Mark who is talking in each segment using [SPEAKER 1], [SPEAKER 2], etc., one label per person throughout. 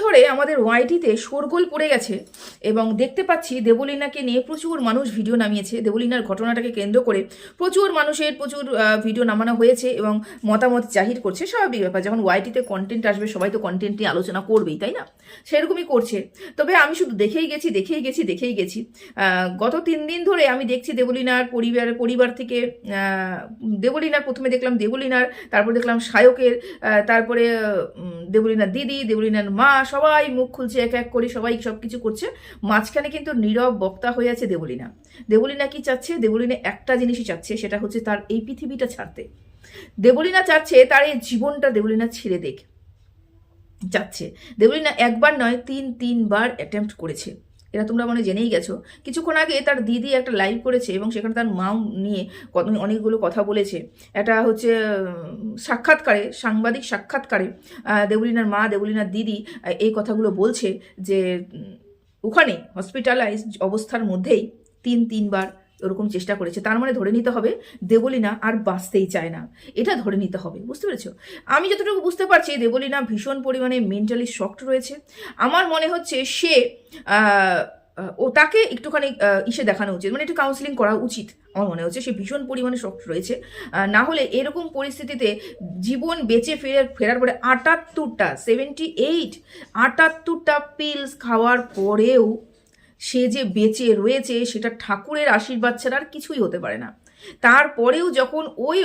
[SPEAKER 1] ধরে আমাদের ওয়াইটিতে শোরগোল পড়ে গেছে এবং দেখতে পাচ্ছি দেবলীনাকে নিয়ে প্রচুর মানুষ ভিডিও নামিয়েছে। দেবলীনার ঘটনাটাকে কেন্দ্র করে প্রচুর ভিডিও নামানো হয়েছে এবং মতামত জাহির করছে। স্বাভাবিক ব্যাপার, যখন ওয়াইটিতে কন্টেন্ট আসবে সবাই তো কন্টেন্ট নিয়ে আলোচনা করবেই, তাই না? সেরকমই করছে। তবে আমি শুধু দেখেই গেছি। গত 3 দিন ধরে আমি দেখছি দেবলীনার পরিবার থেকে দেবলীনার, প্রথমে দেখলাম দেবলীনার, তারপর দেখলাম সায়কের, তারপরে দেবলীনার দিদি, দেবলীনার মা, সবাই মুখ খুলছে এক এক করে, সবাই সব কিছু করছে। মাঝখানে কিন্তু নীরব বক্তা হয়ে আছে দেবলীনা। দেবলীনা কি চাচ্ছে? দেবলীনা একটা জিনিসই চাচ্ছে, সেটা হচ্ছে তার এই পৃথিবীটা ছাড়তে। দেবলীনা চাচ্ছে তার এই জীবনটা দেবলীনা ছেড়ে দেখ চাচ্ছে। দেবলীনা একবার নয়, 3বার অ্যাটেম্প্ট করেছে। এরা তোমরা মানে জেনেই গেছো। কিছুক্ষণ আগে তার দিদি একটা লাইভ করেছে এবং সেখানে তার মাও নিয়ে অনেকগুলো কথা বলেছে। এটা হচ্ছে সাংবাদিক সাক্ষাৎকারে দেবলীনার মা, দেবলীনার দিদি এই কথাগুলো বলছে যে ওখানে হসপিটালাইজ অবস্থার মধ্যেই 3বার ওরকম চেষ্টা করেছে। তার মানে ধরে নিতে হবে দেবলীনা আর বাঁচতেই চায় না, এটা ধরে নিতে হবে। বুঝতে পেরেছো? আমি যতটুকু বুঝতে পারছি দেবলীনা ভীষণ পরিমাণে মেন্টালি শকড রয়েছে। আমার মনে হচ্ছে সে ও তাকে একটুখানি ইসে দেখানো উচিত, মানে একটু কাউন্সিলিং করা উচিত। আমার মনে হচ্ছে সে ভীষণ পরিমাণে শক্ত রয়েছে। না হলে এরকম পরিস্থিতিতে জীবন বেঁচে ফেরার পরে 78টা পিলস খাওয়ার পরেও সে যে বেঁচে রয়েছে সেটা ঠাকুরের আশীর্বাদ ছাড়া আর কিছুই হতে পারে না। তারপরেও যখন ওই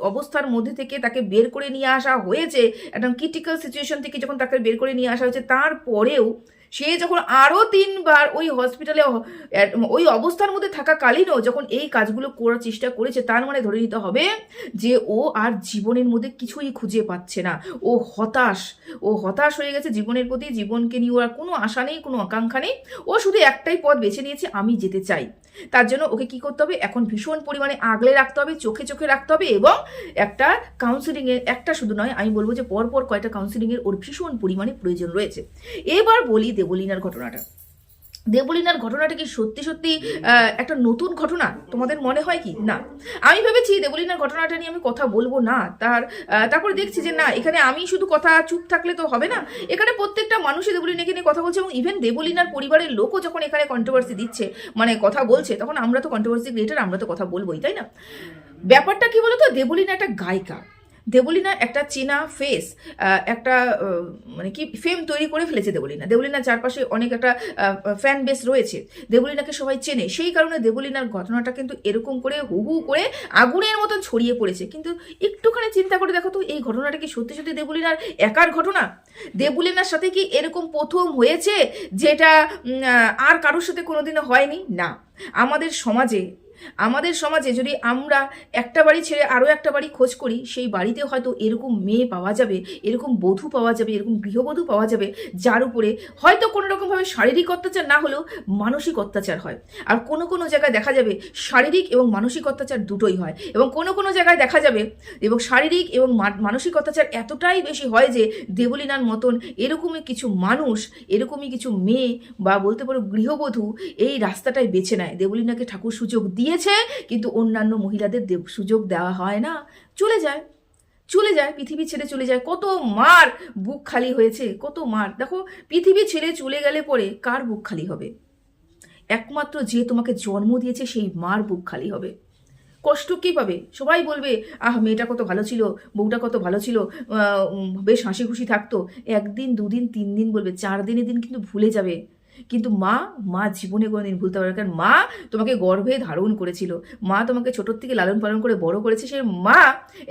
[SPEAKER 1] অবস্থার মধ্যে থেকে তাকে বের করে নিয়ে আসা হয়েছে, একদম ক্রিটিক্যাল সিচুয়েশন থেকে যখন তাকে বের করে নিয়ে আসা হয়েছে, তারপরেও সে যখন আরও 3বার ওই হসপিটালে ওই অবস্থার মধ্যে থাকাকালীনও যখন এই কাজগুলো করার চেষ্টা করেছে, তার মানে ধরে নিতে হবে যে ও আর জীবনের মধ্যে কিছুই খুঁজে পাচ্ছে না। ও হতাশ হয়ে গেছে জীবনের প্রতি। জীবনকে নিয়ে ওর কোনো আশা নেই, কোনো আকাঙ্ক্ষা নেই। ও শুধু একটাই পথ বেছে নিয়েছে, আমি যেতে চাই। তার জন্য ওকে কি করতে হবে? এখন ভীষণ পরিমাণে আগলে রাখতে হবে, চোখে রাখতে হবে এবং একটা কাউন্সিলিংয়ের, একটা শুধু নয়, আমি বলবো যে পরপর কয়েকটা কাউন্সিলিংয়ের ওর ভীষণ পরিমাণে প্রয়োজন রয়েছে। এবার বলি দেবলীনার ঘটনাটা। দেবলীনার ঘটনাটা কি সত্যি একটা নতুন ঘটনা তোমাদের মনে হয় কি? না, আমি ভেবেছি দেবলীনার ঘটনাটা নিয়ে আমি কথা বলবো না। তারপরে দেখছি যে না, এখানে আমি শুধু চুপ থাকলে তো হবে না। এখানে প্রত্যেকটা মানুষই দেবলীনাকে নিয়ে কথা বলছে এবং ইভেন দেবলীনার পরিবারের লোকও যখন এখানে কন্ট্রোভার্সি দিচ্ছে, মানে কথা বলছে, তখন আমরা তো কন্ট্রোভার্সি ক্রিয়েটার, আমরা তো কথা বলবোই, তাই না? ব্যাপারটা কি বলতো, দেবলীনা একটা গায়িকা। দেবলীনা একটা চেনা ফেস, একটা মানে কি ফেম তৈরি করে ফেলেছে দেবলীনা। দেবলীনার চারপাশে অনেক একটা ফ্যান বেস রয়েছে, দেবলীনাকে সবাই চেনে। সেই কারণে দেবলীনার ঘটনাটা কিন্তু এরকম করে হু করে আগুনের মতন ছড়িয়ে পড়েছে। কিন্তু একটুখানি চিন্তা করে দেখো তো, এই ঘটনাটা কি সত্যি দেবলীনার একার ঘটনা? দেবলীনার সাথে কি এরকম প্রথম হয়েছে যেটা আর কারোর সাথে কোনোদিনও হয়নি? না। আমাদের সমাজে যদি আমরা একটা বাড়ি ছেড়ে আরও একটা বাড়ি খোঁজ করি, সেই বাড়িতে হয়তো এরকম মেয়ে পাওয়া যাবে, এরকম বধূ পাওয়া যাবে, এরকম গৃহবধূ পাওয়া যাবে, যার উপরে হয়তো কোনো রকমভাবে শারীরিক অত্যাচার না হলেও মানসিক অত্যাচার হয়। আর কোনো জায়গায় দেখা যাবে শারীরিক এবং মানসিক অত্যাচার দুটোই হয়, এবং কোনো জায়গায় দেখা যাবে এবং শারীরিক এবং মানসিক অত্যাচার এতটাই বেশি হয় যে দেবলীনার মতন এরকমই কিছু মেয়ে বা বলতে পারো গৃহবধূ এই রাস্তাটাই বেছে নেয়। দেবলীনাকে ঠাকুর সুযোগ দিয়েছে, কিন্তু অন্যান্য মহিলাদের সুযোগ দেওয়া হয় না। চলে যায় পৃথিবী ছেড়ে চলে যায়। কত মার বুক খালি হয়েছে, কত মার। দেখো, পৃথিবী ছেড়ে চলে গেলে পরে কার বুক খালি হবে? একমাত্র যে তোমাকে জন্ম দিয়েছে সেই মার বুক খালি হবে। কষ্ট কি পাবে? সবাই বলবে মেয়েটা কত ভালো ছিল, বউটা কত ভালো ছিল, বেশ হাসি খুশি থাকতো। 1 দিন 2 দিন 3 দিন বলবে, 4 দিনের দিন কিন্তু ভুলে যাবে। কিন্তু মা জীবনে কোনোদিন ভুলতে পারবে না। কারণ মা তোমাকে গর্ভে ধারণ করেছিল, মা তোমাকে ছোটোর থেকে লালন পালন করে বড় করেছে। সেই মা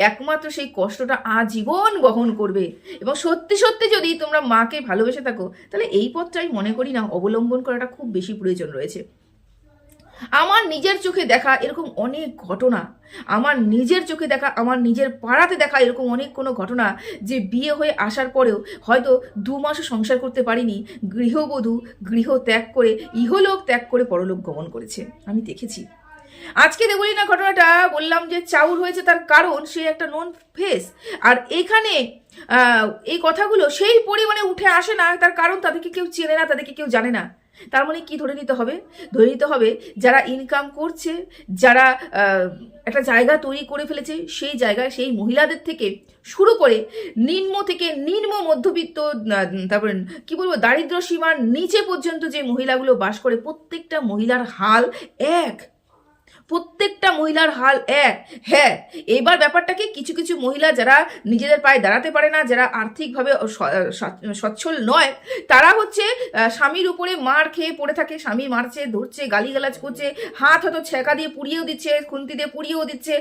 [SPEAKER 1] একমাত্র সেই কষ্টটা আজীবন বহন করবে। এবং সত্যি যদি তোমরা মাকে ভালোবেসে থাকো, তাহলে এই পথটাই মনে করি না অবলম্বন করাটা খুব বেশি প্রয়োজন রয়েছে। আমার নিজের চোখে দেখা এরকম অনেক ঘটনা, আমার নিজের পাড়াতে দেখা এরকম কোনো ঘটনা, যে বিয়ে হয়ে আসার পরেও হয়তো 2 মাসও সংসার করতে পারিনি, গৃহবধূ গৃহ ত্যাগ করে, ইহলোক ত্যাগ করে পরলোক গমন করেছে। আমি দেখেছি। আজকে দেবলীনা ঘটনাটা বললাম যে চাউর হয়েছে, তার কারণ সে একটা নন ফেস। আর এখানে এই কথাগুলো সেই পরিমাণে উঠে আসে না, তার কারণ তাদেরকে কেউ চেনে না, তাদেরকে কেউ জানে না। তার মানে কি ধরে নিতে হবে? ধরে নিতে হবে যারা ইনকাম করছে, যারা একটা জায়গা তৈরি করে ফেলেছে, সেই জায়গায় সেই মহিলাদের থেকে শুরু করে নিম্ন থেকে নিম্ন মধ্যবিত্ত, তারপরে কি বলবো, দারিদ্র সীমার নিচে পর্যন্ত যে মহিলাগুলো বাস করে, প্রত্যেকটা মহিলার হাল এক। প্রত্যেকটা মহিলার হাল এক। হ্যাঁ, এবার ব্যাপারটাকে কিছু কিছু মহিলা যারা নিজেদের পায়ে দাঁড়াতে পারে না, যারা আর্থিকভাবে সচ্ছল নয়, তারা হচ্ছে স্বামীর উপরে মার খেয়ে পড়ে থাকে। স্বামী মারছে, ধরছে, গালিগালাজ করছে, হাত হয়তো ছেঁকা দিয়ে পুড়িয়েও দিচ্ছে, খুন্তি দিয়ে পুড়িয়েও দিচ্ছে,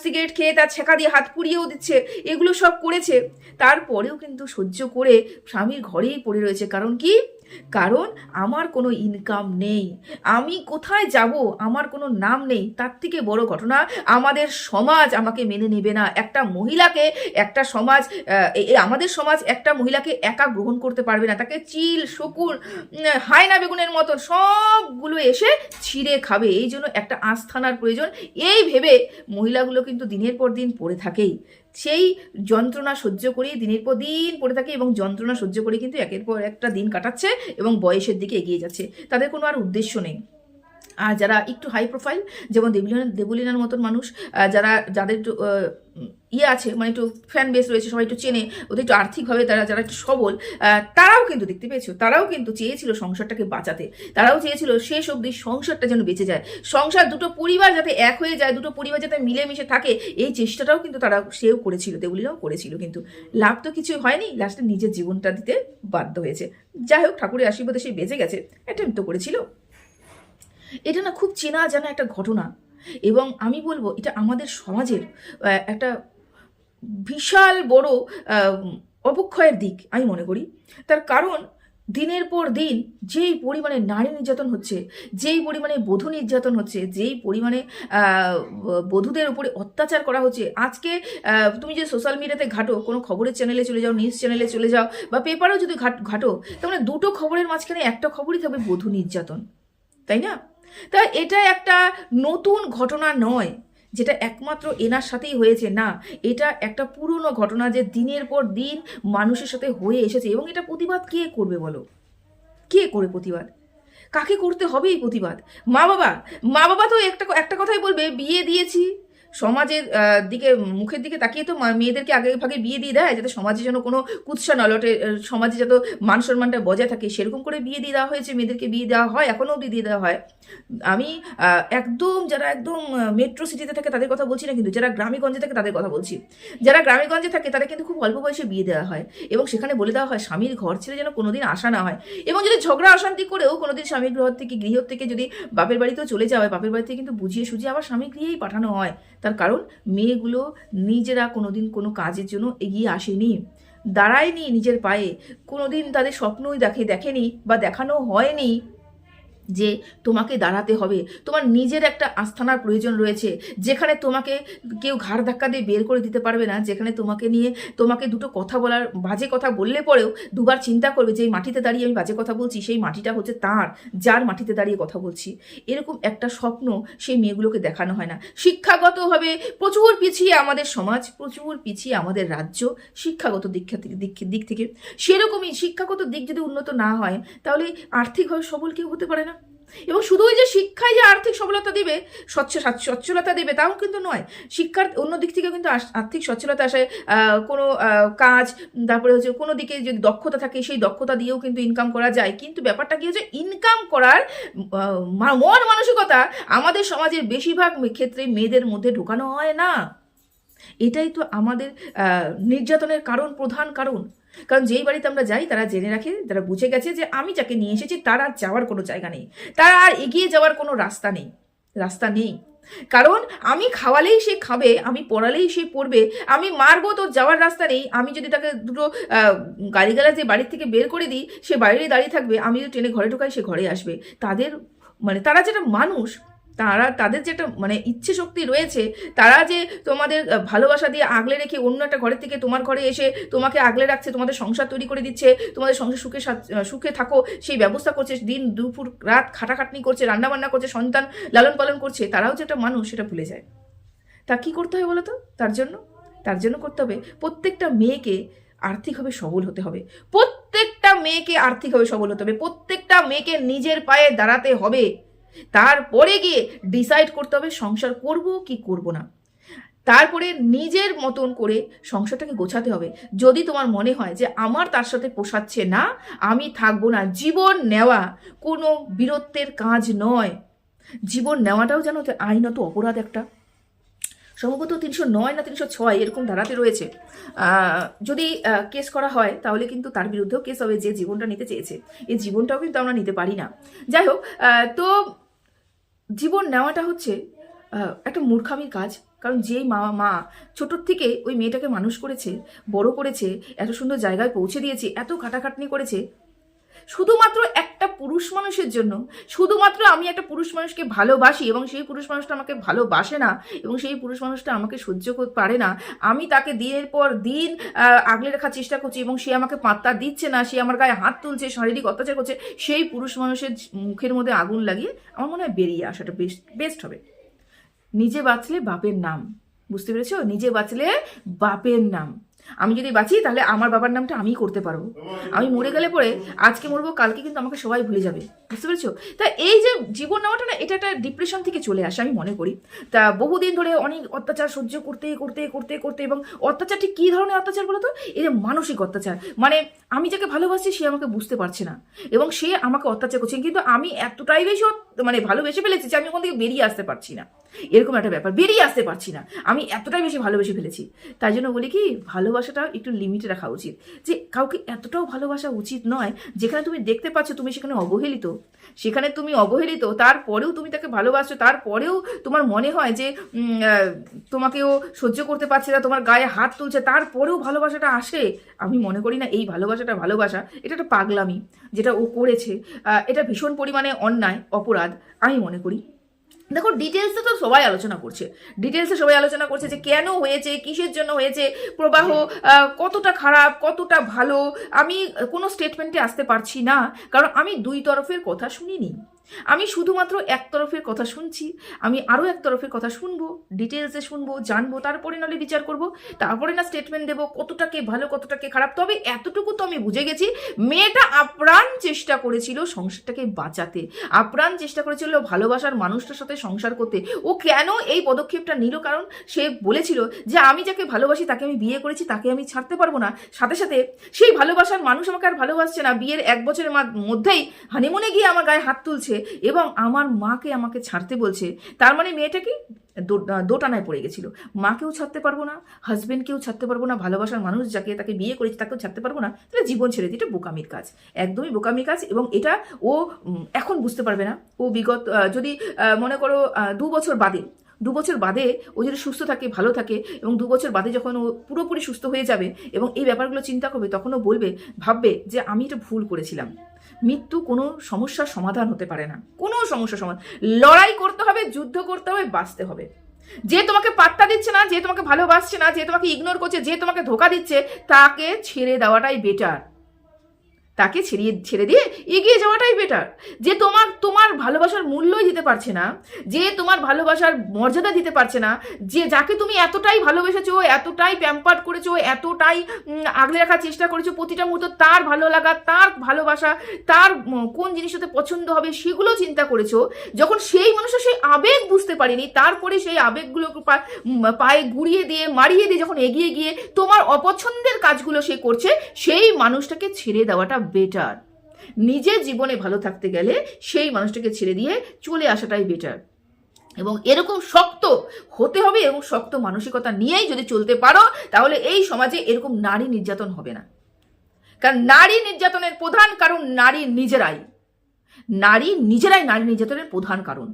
[SPEAKER 1] সিগারেট খেয়ে তার ছেঁকা দিয়ে হাত পুড়িয়েও দিচ্ছে, এগুলো সব করেছে। তারপরেও কিন্তু সহ্য করে স্বামীর ঘরেই পড়ে রয়েছে। কারণ কি? কারণ আমার কোনো ইনকাম নেই, আমি কোথায় যাব, আমার কোনো নাম নেই। তার থেকে বড় ঘটনা, আমাদের সমাজ আমাকে মেনে নেবে না। একটা মহিলাকে একটা সমাজ, আমাদের সমাজ একটা মহিলাকে একা গ্রহণ করতে পারবে না। তাকে চিল, শকুন, হায়না বেগুনের মতন সবগুলো এসে ছিঁড়ে খাবে। এই জন্য একটা আস্থানার প্রয়োজন। এই ভেবে মহিলাগুলো কিন্তু দিনের পর দিন পড়ে থাকেই, সেই যন্ত্রণা সহ্য করেই দিনের পর দিন পড়ে থাকে, এবং যন্ত্রণা সহ্য করে কিন্তু একের পর একটা দিন কাটাচ্ছে এবং বয়সের দিকে এগিয়ে যাচ্ছে। তাদের কোনো আর উদ্দেশ্য নেই। আর যারা একটু হাই প্রোফাইল, যেমন দেবলীনার মতন মানুষ, যাদের একটু ইয়ে আছে, মানে একটু ফ্যান বেস রয়েছে, সবাই একটু চেনে, ওদের একটু আর্থিকভাবে যারা একটু সবল, তারাও কিন্তু দেখতে পেয়েছো, তারাও কিন্তু চেয়েছিল সংসারটাকে বাঁচাতে। তারাও চেয়েছিল শেষ অবধি সংসারটা যেন বেঁচে যায়, সংসার, দুটো পরিবার যাতে এক হয়ে যায়, দুটো পরিবার যাতে মিলেমিশে থাকে, এই চেষ্টাটাও কিন্তু সেও করেছিল, দেবলীনাও করেছিল। কিন্তু লাভ তো কিছু হয়নি, লাস্টে নিজের জীবনটা দিতে বাধ্য হয়েছে। যাই হোক, ঠাকুরের আশীর্বাদে সে বেঁচে গেছে, অ্যাটেম্প্ট তো করেছিল। এটা না খুব চেনা জানা একটা ঘটনা, এবং আমি বলবো এটা আমাদের সমাজের একটা বিশাল বড় অবক্ষয়ের দিক আমি মনে করি। তার কারণ দিনের পর দিন যেই পরিমাণে নারী নির্যাতন হচ্ছে, যেই পরিমাণে বধূ নির্যাতন হচ্ছে, যেই পরিমাণে বধূদের উপরে অত্যাচার করা হচ্ছে, আজকে তুমি যে সোশ্যাল মিডিয়াতে ঘাটো, কোনো খবরের চ্যানেলে চলে যাও, নিউজ চ্যানেলে চলে যাও, বা পেপারেও যদি ঘাটো, তার মানে দুটো খবরের মাঝখানে একটা খবরই থাকবে বধূ নির্যাতন, তাই না? তা এটা একটা নতুন ঘটনা নয় যেটা একমাত্র এনার সাথেই হয়েছে, না, এটা একটা পুরনো ঘটনা যে দিনের পর দিন মানুষের সাথে হয়ে এসেছে। এবং এটা প্রতিবাদ কে করবে বলো? কে করে প্রতিবাদ? কাকে করতে হবে এই প্রতিবাদ? মা বাবা তো একটা কথাই বলবে, বিয়ে দিয়েছি। সমাজের দিকে, মুখের দিকে তাকিয়ে তো মেয়েদেরকে আগে ভাগে বিয়ে দিয়ে দেয়, যাতে সমাজে যেন কোনো কুৎসা নলটে, সমাজে যত মান সম্মানটা বজায় থাকে, সেরকম করে বিয়ে দিয়ে দেওয়া হয়েছে, মেয়েদেরকে বিয়ে দেওয়া হয়, এখনও অবধি দিয়ে দেওয়া হয়। আমি যারা একদম মেট্রো সিটিতে থাকে তাদের কথা বলছি না, কিন্তু যারা গ্রামেগঞ্জে থাকে তাদের কথা বলছি। যারা গ্রামেগঞ্জে থাকে তারা কিন্তু খুব অল্প বয়সে বিয়ে দেওয়া হয়, এবং সেখানে বলে দেওয়া হয় স্বামীর ঘর ছেড়ে যেন কোনোদিন আসা না হয়। এবং যদি ঝগড়া অশান্তি করেও কোনোদিন স্বামীর গৃহ থেকে যদি বাপের বাড়িতেও চলে যাওয়া হয়, বাপের বাড়িতে কিন্তু বুঝিয়ে সুঝিয়ে আবার স্বামী গৃহেই পাঠানো হয়। তার কারণ মেয়েগুলো নিজেরা কোনোদিন কোনো কাজের জন্য এগিয়ে আসেনি, দাঁড়ায়নি নিজের পায়ে, কোনোদিন তাদের স্বপ্নই দেখেনি বা দেখানো হয়নি যে তোমাকে দাঁড়াতে হবে, তোমার নিজের একটা আস্থানার প্রয়োজন রয়েছে, যেখানে তোমাকে কেউ ঘাড় ধাক্কা দিয়ে বের করে দিতে পারবে না, যেখানে তোমাকে দুটো কথা বলার, বাজে কথা বললে পরেও দুবার চিন্তা করবে যে এই মাটিতে দাঁড়িয়ে আমি বাজে কথা বলছি, সেই মাটিটা হচ্ছে তার, যার মাটিতে দাঁড়িয়ে কথা বলছি। এরকম একটা স্বপ্ন সেই মেয়েগুলোকে দেখানো হয় না। শিক্ষাগতভাবে প্রচুর পিছিয়ে আমাদের সমাজ, প্রচুর পিছিয়ে আমাদের রাজ্য শিক্ষাগত দিক থেকে। সেরকমই শিক্ষাগত দিক যদি উন্নত না হয়, তাহলে আর্থিকভাবে সবল কেউ হতে পারে না। এবং শুধুই যে শিক্ষায় যে আর্থিক সবলতা দেবে, সচ্ছলতা দেবে, তাও কিন্তু নয়। শিক্ষার অন্য দিক থেকে কিন্তু আর্থিক সচ্ছলতা আসে, কোনো কাজ, তারপরে হচ্ছে কোনো দিকে যদি দক্ষতা থাকে, সেই দক্ষতা দিয়েও কিন্তু ইনকাম করা যায়। কিন্তু ব্যাপারটা কি হচ্ছে, ইনকাম করার মন মানসিকতা আমাদের সমাজের বেশিরভাগ ক্ষেত্রে মেয়েদের মধ্যে ঢোকানো হয় না। এটাই তো আমাদের নির্যাতনের প্রধান কারণ। কারণ যেই বাড়িতে আমরা যাই, তারা জেনে রাখে, তারা বুঝে গেছে যে আমি যাকে নিয়ে এসেছি তার আর যাওয়ার কোনো জায়গা নেই, তার আর এগিয়ে যাওয়ার কোনো রাস্তা নেই। কারণ আমি খাওয়ালেই সে খাবে, আমি পড়ালেই সে পড়বে, আমি মারবো তো যাওয়ার রাস্তা নেই। আমি যদি তাকে দুটো গালিগালাজ দিয়ে বাড়ির থেকে বের করে দিই, সে বাইরে দাঁড়িয়ে থাকবে, আমি যদি ট্রেনে ঘরে ঢোকাই, সে ঘরে আসবে। তারা যেটা মানুষ, তাদের যেটা ইচ্ছে শক্তি রয়েছে, তারা যে তোমাদের ভালোবাসা দিয়ে আগলে রেখে অন্য একটা ঘরের থেকে তোমার ঘরে এসে তোমাকে আগলে রাখছে, তোমাদের সংসার তৈরি করে দিচ্ছে, তোমাদের সংসার সুখে থাকো সেই ব্যবস্থা করছে, দিন দুপুর রাত খাটাখাটনি করছে, রান্নাবান্না করছে, সন্তান লালন পালন করছে, তারাও যে একটা মানুষ সেটা ভুলে যায়। তা কি করতে হবে বলো তো? তার জন্য করতে হবে প্রত্যেকটা মেয়েকে আর্থিকভাবে সবল হতে হবে। প্রত্যেকটা মেয়েকে আর্থিকভাবে সবল হতে হবে, প্রত্যেকটা মেয়েকে নিজের পায়ে দাঁড়াতে হবে, তারপরে গিয়ে ডিসাইড করতে হবে সংসার করব কি করব না। তারপরে নিজের মতন করে সংসারটাকে গোছাতে হবে। যদি তোমার মনে হয় যে আমার তার সাথে পোষাচ্ছে না, আমি থাকবো না, জীবন নেওয়া কোনো বীরত্বের কাজ নয়। জীবন নেওয়াটাও যেন আইনত অপরাধ একটা, সম্ভবত 309 না 306 এরকম ধারাতে রয়েছে। যদি কেস করা হয় তাহলে কিন্তু তার বিরুদ্ধেও কেস হবে, যে জীবনটা নিতে চেয়েছে। এই জীবনটাও কিন্তু আমরা নিতে পারি না। যাই হোক, তো জীবন নেওয়াটা হচ্ছে একটা মূর্খামির কাজ। কারণ যেই মা ছোটোর থেকে ওই মেয়েটাকে মানুষ করেছে, বড় করেছে, এত সুন্দর জায়গায় পৌঁছে দিয়েছে, এত খাটাখাটনি করেছে শুধুমাত্র একটা পুরুষ মানুষের জন্য, শুধুমাত্র আমি একটা পুরুষ মানুষকে ভালোবাসি এবং সেই পুরুষ মানুষটা আমাকে ভালোবাসে না এবং সেই পুরুষ মানুষটা আমাকে সহ্য করতে পারে না, আমি তাকে দিনের পর দিন আগলে রাখার চেষ্টা করছি এবং সে আমাকে পাত্তা দিচ্ছে না, সে আমার গায়ে হাত তুলছে, শারীরিক অত্যাচার করছে, সেই পুরুষ মানুষের মুখের মধ্যে আগুন লাগিয়ে আমার মনে হয় বেরিয়ে আসাটা বেস্ট হবে। নিজে বাঁচলে বাপের নাম, বুঝতে পেরেছো? নিজে বাঁচলে বাপের নাম। আমি যদি বাঁচি তাহলে আমার বাবার নামটা আমিই করতে পারবো। আমি মরে গেলে পরে আজকে মরবো, কালকে কিন্তু আমাকে সবাই ভুলে যাবে, বুঝতে পেরেছো? তা এই যে জীবন নেওয়াটা না, এটা একটা ডিপ্রেশন থেকে চলে আসে আমি মনে করি। তা বহুদিন ধরে অনেক অত্যাচার সহ্য করতে করতে করতে করতে, এবং অত্যাচার ঠিক কী ধরনের অত্যাচার বলো তো? এই যে মানসিক অত্যাচার, মানে আমি যাকে ভালোবাসি সে আমাকে বুঝতে পারছে না এবং সে আমাকে অত্যাচার করছে, কিন্তু আমি এতটাই বেশি মানে ভালোবেসে ফেলেছি যে আমি ওখান থেকে বেরিয়ে আসতে পারছি না, এরকম একটা ব্যাপার, বেরিয়ে আসতে পারছি না, আমি এতটাই বেশি ভালোবেসে ফেলেছি। তাই জন্য বলি কি, ভালোবাসাটা একটু লিমিটে রাখা উচিত, যে কাউকে এতটাও ভালোবাসা উচিত নয় যেখানে তুমি দেখতে পাচ্ছ তুমি সেখানে অবহেলিত, সেখানে তুমি অবহেলিত, তারপরেও তুমি তাকে ভালোবাসছো, তারপরেও তোমার মনে হয় যে তোমাকেও সহ্য করতে পারছে না, তোমার গায়ে হাত তুলছে, তারপরেও ভালোবাসাটা আসে। আমি মনে করি না এই ভালোবাসাটা ভালোবাসা, এটা একটা পাগলামি যেটা ও করেছে, এটা ভীষণ পরিমাণে অন্যায়, অপরাধ আমি মনে করি। দেখো, ডিটেলসে তো সবাই আলোচনা করছে, যে কেন হয়েছে, কিসের জন্য হয়েছে, প্রবাহ কতটা খারাপ, কতটা ভালো। আমি কোনো স্টেটমেন্টে আসতে পারছি না, কারণ আমি দুই তরফের কথা শুনিনি, আমি শুধুমাত্র এক তরফের কথা শুনছি। আমি আরও এক তরফের কথা শুনবো, ডিটেলসে শুনবো, জানবো, তারপরে নাহলে বিচার করব, তারপরে না স্টেটমেন্ট দেবো কতটাকে ভালো কতটাকে খারাপ। তবে এতটুকু তো আমি বুঝে গেছি, মেয়েটা আপ্রাণ চেষ্টা করেছিল সংসারটাকে বাঁচাতে, আপ্রাণ চেষ্টা করেছিল ভালোবাসার মানুষটার সাথে সংসার করতে। ও কেন এই পদক্ষেপটা নিল? কারণ সে বলেছিল যে আমি যাকে ভালোবাসি তাকে আমি বিয়ে করেছি, তাকে আমি ছাড়তে পারবো না। সাথে সাথে সেই ভালোবাসার মানুষ আমাকে আর ভালোবাসছে না, বিয়ের 1 বছরের মধ্যেই হানিমুনে গিয়ে আমার গায়ে হাত তুলছে এবং আমার মাকে আমাকে ছাড়তে বলছে। তার মানে মেয়েটা কি দোটানায় পড়ে গেছিল, মাকেও ছাড়তে পারবো না, হাজবেন্ডকেও ছাড়তে পারবো না, ভালোবাসার মানুষ যাকে তাকে বিয়ে করেছে তাকেও ছাড়তে পারবো না, তাহলে জীবন ছেড়ে দিয়ে, এটা বোকামির কাজ, একদমই বোকামির কাজ। এবং এটা ও এখন বুঝতে পারবে না। ও বিগত যদি মনে করো 2 বছর বাদে ও যদি সুস্থ থাকে, ভালো থাকে, এবং 2 বছর বাদে যখন ও পুরোপুরি সুস্থ হয়ে যাবে এবং এই ব্যাপারগুলো চিন্তা করবে, তখন ও ভাববে যে আমি এটা ভুল করেছিলাম। মৃত্যু কোনো সমস্যার সমাধান হতে পারে না, কোনো সমস্যার সমাধান। লড়াই করতে হবে, যুদ্ধ করতে হবে, বাঁচতে হবে। যে তোমাকে পাত্তা দিচ্ছে না, যে তোমাকে ভালোবাসছে না, যে তোমাকে ইগনোর করছে, যে তোমাকে ধোকা দিচ্ছে, তাকে ছেড়ে দেওয়াটাই বেটার, তাকে ছেড়ে দিয়ে এগিয়ে যাওয়াটাই বেটার। যে তোমার ভালোবাসার মূল্যই দিতে পারছে না, যে তোমার ভালোবাসার মর্যাদা দিতে পারছে না, যে যাকে তুমি এতটাই ভালোবেসেছো, এতটাই প্যাম্পার করেছো, এতটাই আগলে রাখার চেষ্টা করেছো, প্রতিটা মুহূর্ত তার ভালো লাগা, তার ভালোবাসা, তার কোন জিনিসটাতে পছন্দ হবে সেগুলো চিন্তা করেছো, যখন সেই মানুষটা সেই আবেগ বুঝতে পারেনি, তারপরে সেই আবেগগুলোকে পায়ে ঘুরিয়ে দিয়ে, মারিয়ে দিয়ে যখন এগিয়ে গিয়ে তোমার অপছন্দের কাজগুলো সে করছে, সেই মানুষটাকে ছেড়ে দেওয়াটা বেটার। নিজের জীবনে ভালো থাকতে গেলে সেই মানুষটাকে ছেড়ে দিয়ে চলে আসাটাই বেটার। এবং এরকম শক্ত হতে হবে, এবং শক্ত মানসিকতা নিয়েই যদি চলতে পারো, তাহলে এই সমাজে এরকম নারী নির্যাতন হবে না। কারণ নারী নির্যাতনের প্রধান কারণ নারী নিজেরাই নারী নির্যাতনের প্রধান কারণ।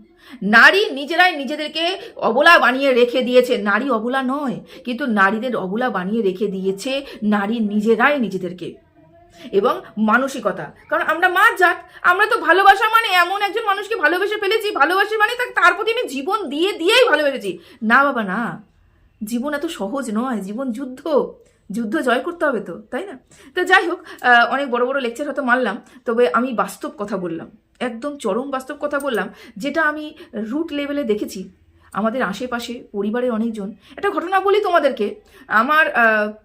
[SPEAKER 1] নারী নিজেরাই নিজেদেরকে অবলা বানিয়ে রেখে দিয়েছে। নারী অবলা নয়, কিন্তু নারীদের অবলা বানিয়ে রেখে দিয়েছে নারী নিজেরাই নিজেদেরকে। এবং মানসিকতা, কারণ আমরা মার জাত, আমরা তো ভালোবাসা মানে এমন একজন মানুষকে ভালোবেসে ফেলেছি, ভালোবাসি মানে তার প্রতি আমি জীবন দিয়েই ভালোবেসেছি। না বাবা না, জীবন এত সহজ নয়, জীবন যুদ্ধ জয় করতে হবে তো, তাই না? তো যাই হোক, অনেক বড় বড় লেকচার হয়তো মারলাম, তবে আমি বাস্তব কথা বললাম, একদম চরম বাস্তব কথা বললাম, যেটা আমি রুট লেভেলে দেখেছি আমাদের আশেপাশে, পরিবারের অনেকজন। একটা ঘটনা বলি তোমাদেরকে। আমার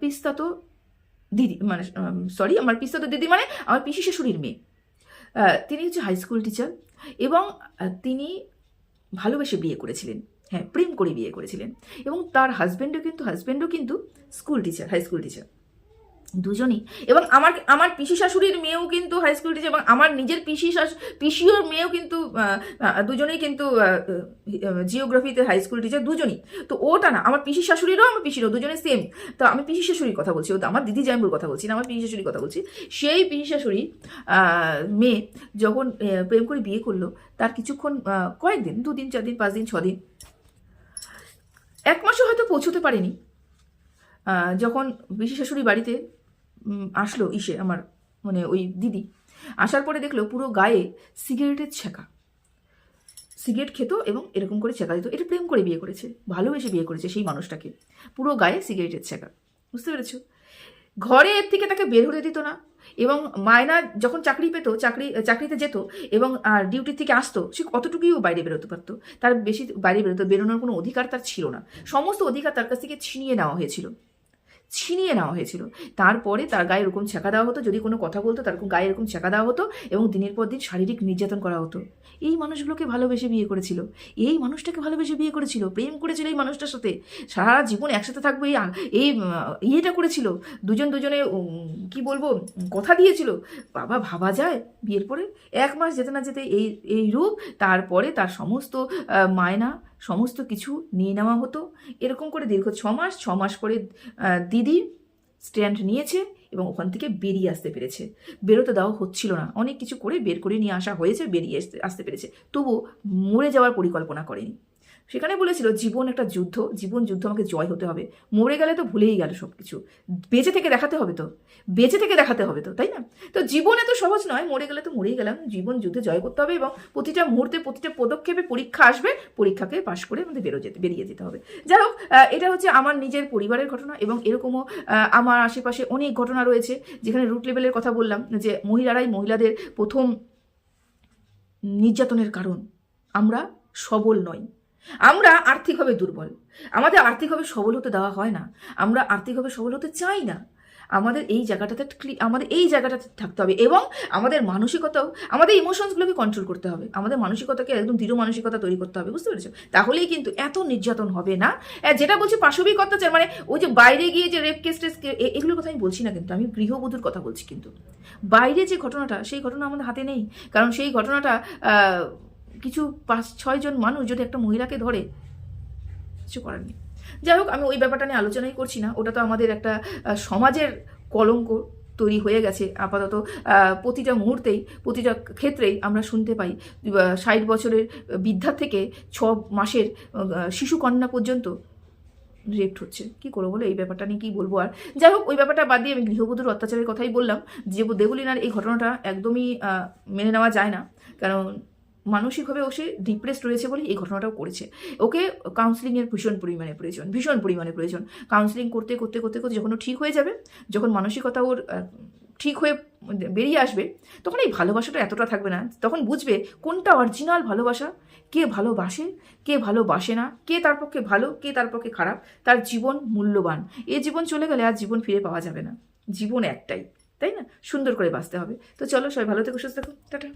[SPEAKER 1] পিস্তাতো দিদি মানে সরি আমার পিসতো দিদি মানে আমার পিসি শাশুড়ির মেয়ে। তিনি হচ্ছে হাই স্কুল টিচার এবং তিনি ভালোবেসে বিয়ে করেছিলেন, হ্যাঁ প্রেম করে বিয়ে করেছিলেন, এবং তার হাজব্যান্ডও কিন্তু school teacher, high school teacher দুজনই। এবং আমার পিসি শাশুড়ির মেয়েও কিন্তু হাই স্কুল টিচার, এবং আমার নিজের পিসিওর মেয়েও কিন্তু দুজনেই কিন্তু জিওগ্রাফিতে হাই স্কুল টিচার দুজনই। তো ওটা না, আমার পিসি শাশুড়িরও আমার পিসিরও দুজনে সেম। তো আমি পিসি শাশুড়ির কথা বলছি, ওটা আমার দিদি জামাইবুর কথা বলছি না, আমার পিসি শাশুড়ির কথা বলছি। সেই পিসি শাশুড়ি মেয়ে যখন প্রেম করে বিয়ে করলো, তার কিছুক্ষণ কয়েকদিন, 2 দিন 4 দিন 5 দিন 6 দিন, 1 মাসও হয়তো পৌঁছতে পারেনি, যখন পিসি শাশুড়ি বাড়িতে আসলো আমার মানে ওই দিদি আসার পরে দেখলো পুরো গায়ে সিগারেটের ছেঁকা, সিগারেট খেত এবং এরকম করে ছেঁকা দিত। এটা প্রেম করে বিয়ে করেছে, ভালোবেসে বিয়ে করেছে সেই মানুষটাকে, পুরো গায়ে সিগারেটের ছেঁকা, বুঝতে পেরেছো? ঘরে এর থেকে তাকে বের হতে দিত না, এবং মায়না যখন চাকরি পেত, চাকরিতে যেত এবং ডিউটি থেকে আসতো, সে কতটুকুই বাইরে বেরোতে পারতো, তার বেশি বাইরে বেরোনোর কোনো অধিকার তার ছিল না। সমস্ত অধিকার তার কাছ থেকে ছিনিয়ে নেওয়া হয়েছিল। তারপরে তার গায়ে এরকম ছেঁকা দেওয়া হতো, যদি কোনো কথা বলতো তার গায়ে এরকম ছেঁকা দেওয়া হতো, এবং দিনের পর দিন শারীরিক নির্যাতন করা হতো। এই মানুষগুলোকে ভালোবেসে বিয়ে করেছিল, এই মানুষটাকে ভালোবেসে বিয়ে করেছিল, প্রেম করেছিল এই মানুষটার সাথে, সারা জীবন একসাথে থাকবে এই ইয়েটা করেছিল, দুজনে কি বলবো কথা দিয়েছিল। বাবা, ভাবা যায়? বিয়ের পরে 1 মাস যেতে না যেতে এই রূপ, তারপরে তার সমস্ত মায়না সমস্ত কিছু নিয়ে নেওয়া হতো। এরকম করে দীর্ঘ 6 মাস পরে দিদি স্ট্যান্ড নিয়েছে এবং ওখান থেকে বেরিয়ে আসতে পেরেছে। বেরোতে দেওয়া হচ্ছিল না, অনেক কিছু করে বের করে নিয়ে আসা হয়েছে, বেরিয়ে আসতে পেরেছে, তবু মরে যাওয়ার পরিকল্পনা করেনি। সেখানে বলেছিল জীবন একটা যুদ্ধ, জীবন যুদ্ধ, আমাকে জয় হতে হবে। মরে গেলে তো ভুলেই গেল সব কিছু, বেঁচে থেকে দেখাতে হবে তো, তাই না? তো জীবন এত সহজ নয়, মরে গেলে তো মরেই গেলাম, জীবন যুদ্ধে জয় করতে হবে, এবং প্রতিটা মুহূর্তে প্রতিটা পদক্ষেপে পরীক্ষা আসবে, পরীক্ষাকে পাশ করে আমাদের বেরিয়ে যেতে হবে। যাই হোক, এটা হচ্ছে আমার নিজের পরিবারের ঘটনা, এবং এরকমও আমার আশেপাশে অনেক ঘটনা রয়েছে যেখানে রুট লেভেলের কথা বললাম, যে মহিলাদের প্রথম নির্যাতনের কারণ আমরা সবল নই, আমরা আর্থিকভাবে দুর্বল, আমাদের আর্থিকভাবে সবল হতে দেওয়া হয় না, আমরা আর্থিকভাবে সবল হতে চাই না। আমাদের এই জায়গাটাতে থাকতে হবে, এবং আমাদের মানসিকতাও, আমাদের ইমোশনসগুলোকে কন্ট্রোল করতে হবে, আমাদের মানসিকতাকে একদম দৃঢ় মানসিকতা তৈরি করতে হবে, বুঝতে পেরেছো? তাহলেই কিন্তু এত নির্যাতন হবে না। যেটা বলছি পাশবিক অত্যাচার, মানে ওই যে বাইরে গিয়ে যে রেপ কেস এগুলোর কথা আমি বলছি না, কিন্তু আমি গৃহবধূর কথা বলছি। কিন্তু বাইরে যে ঘটনাটা, সেই ঘটনা আমাদের হাতে নেই, কারণ সেই ঘটনাটা কিছু 5-6 জন মানুষ যদি একটা মহিলাকে ধরে, কিছু করার নেই। যাই হোক, আমি ওই ব্যাপারটা নিয়ে আলোচনাই করছি না, ওটা তো আমাদের একটা সমাজের কলঙ্ক তৈরি হয়ে গেছে। আপাতত প্রতিটা মুহূর্তেই, প্রতিটা ক্ষেত্রেই আমরা শুনতে পাই 60 বছরের বৃদ্ধা থেকে 6 মাসের শিশু কন্যা পর্যন্ত রেপ্ট হচ্ছে। কি করবো বলো, এই ব্যাপারটা নিয়ে কি বলবো আর। যাই হোক, ওই ব্যাপারটা বাদ দিয়ে আমি গৃহবধূর অত্যাচারের কথাই বললাম, যে দেবলীনার এই ঘটনাটা একদমই মেনে নেওয়া যায় না, কারণ মানসিকভাবে ও সে ডিপ্রেসড রয়েছে বলে এই ঘটনাটাও করেছে। ওকে কাউন্সিলিংয়ের ভীষণ পরিমাণে প্রয়োজন। কাউন্সিলিং করতে যখন ও ঠিক হয়ে যাবে, যখন মানসিকতা ওর ঠিক হয়ে বেরিয়ে আসবে, তখন এই ভালোবাসাটা এতটা থাকবে না, তখন বুঝবে কোনটা অরিজিনাল ভালোবাসা, কে ভালোবাসে, কে ভালোবাসে না, কে তার পক্ষে ভালো, কে তার পক্ষে খারাপ, তার জীবন মূল্যবান। এই জীবন চলে গেলে আর জীবন ফিরে পাওয়া যাবে না, জীবন একটাই, তাই না? সুন্দর করে বাঁচতে হবে। তো চলো, সবাই ভালো থেকো, সুস্থ থেকো, টাটা।